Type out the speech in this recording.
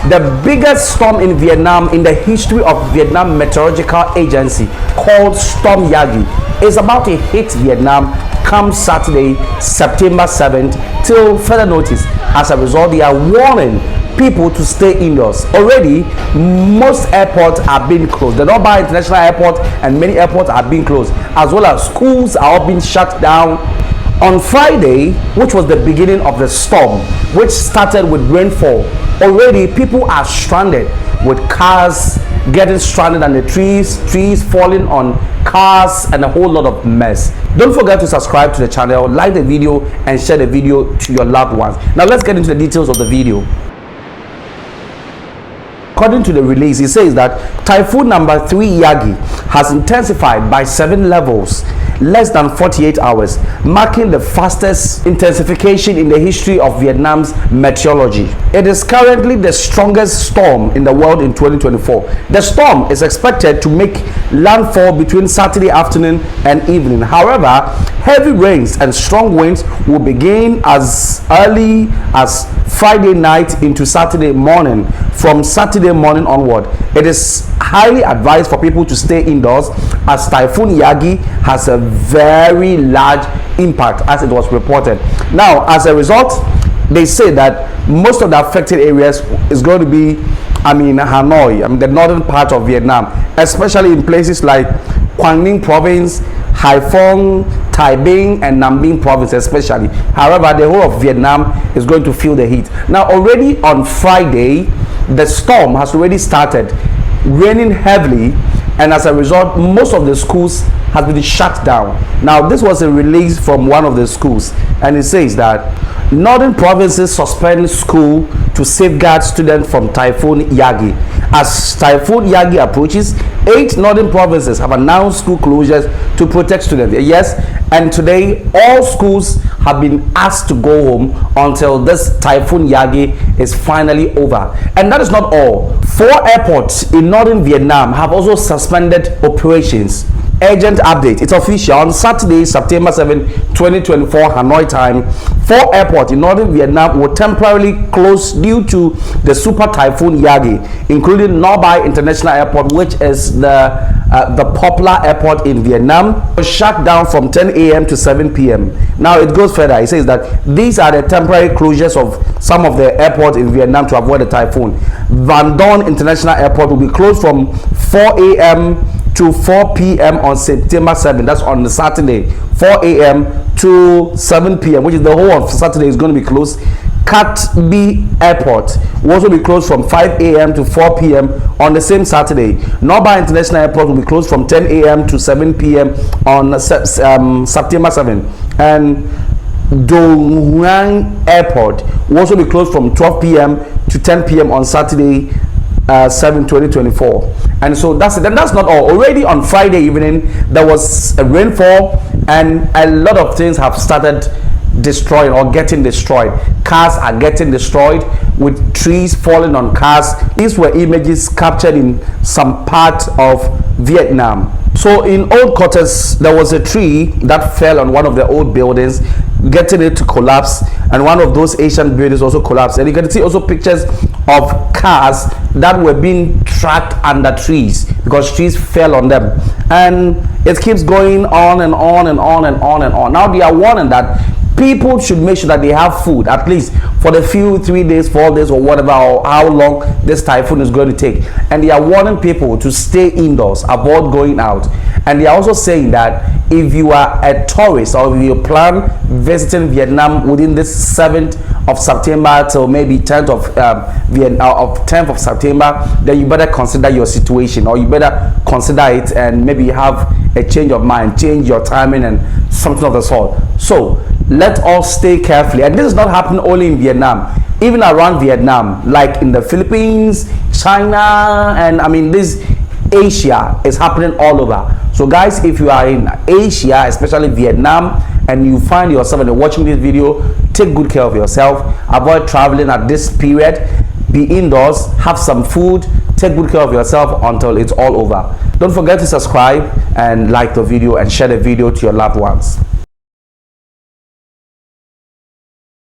The biggest storm in Vietnam in the history of Vietnam Meteorological Agency, called Storm Yagi, is about to hit Vietnam come Saturday, September 7th, till further notice. As a result, they are warning people to stay indoors. Already, most airports are being closed. The Noru International Airport and many airports are being closed, as well as schools are all being shut down. On Friday, which was the beginning of the storm, which started with rainfall, already people are stranded, with cars getting stranded on the trees falling on cars, and a whole lot of mess. Don't forget to subscribe to the channel, like the video, and share the video to your loved ones. Now let's get into the details of the video. According to the release, it says that typhoon number 3 Yagi has intensified by 7 levels less than 48 hours, marking the fastest intensification in the history of Vietnam's meteorology. It is currently the strongest storm in the world in 2024. The storm is expected to make landfall between Saturday afternoon and evening. However, heavy rains and strong winds will begin as early as Friday night into Saturday morning. From Saturday morning onward, it is highly advised for people to stay indoors, as Typhoon Yagi has a very large impact, as it was reported. Now, as a result, they say that most of the affected areas is going to be, Hanoi, the northern part of Vietnam, especially in places like Quang Ninh province, Hai Phong, Tay Binh, and Nam Binh province especially. However, the whole of Vietnam is going to feel the heat. Now, already on Friday, the storm has already started raining heavily, and as a result, most of the schools have been shut down. Now, this was a release from one of the schools, and it says that northern provinces suspend school to safeguard students from Typhoon Yagi. As Typhoon Yagi approaches, 8 northern provinces have announced school closures to protect students. Yes, and today all schools have been asked to go home until this Typhoon Yagi is finally over. And that is not all. 4 airports in northern Vietnam have also suspended operations. Urgent update, it's official. On Saturday, September 7, 2024, Hanoi time, 4 airports in northern Vietnam were temporarily closed due to the super typhoon Yagi, including Noru International Airport, which is the popular airport in Vietnam, was shut down from 10 a.m. to 7 p.m. Now it goes further. It says that these are the temporary closures of some of the airports in Vietnam to avoid the typhoon. Van Don International Airport will be closed from 4 a.m. to 4 p.m. on September 7th. That's on the Saturday, 4 a.m. to 7 p.m., which is the whole of Saturday is going to be closed. Cat B Airport will also be closed from 5 a.m. to 4 p.m. on the same Saturday. Noru International Airport will be closed from 10 a.m. to 7 p.m. on September 7th. And Dong Nguyen Airport will also be closed from 12 p.m. to 10 p.m. on Saturday, 7/2024. And so that's it. And that's not all. Already on Friday evening, there was a rainfall, and a lot of things have started destroying or getting destroyed. Cars are getting destroyed, with trees falling on cars. These were images captured in some part of Vietnam. So in old quarters, there was a tree that fell on one of the old buildings, getting it to collapse, and one of those Asian buildings also collapsed. And you can see also pictures of cars that were being trapped under trees because trees fell on them, and it keeps going on and on and on and on and on. Now they are warning that people should make sure that they have food, at least for the few 3 days, 4 days, or whatever, or how long this typhoon is going to take. And they are warning people to stay indoors, avoid going out. And they are also saying that if you are a tourist, or if you plan visiting Vietnam within this 7th of September till maybe 10th of September, then you better consider your situation, or you better consider it and maybe have a change of mind, change your timing and something of the sort. So let all stay carefully. And this is not happening only in Vietnam, even around Vietnam, like in the Philippines, China, and this Asia is happening all over. So guys, if you are in Asia, especially Vietnam, and you find yourself and you're watching this video, take good care of yourself. Avoid traveling at this period. Be indoors, have some food, take good care of yourself until it's all over. Don't forget to subscribe and like the video and share the video to your loved ones.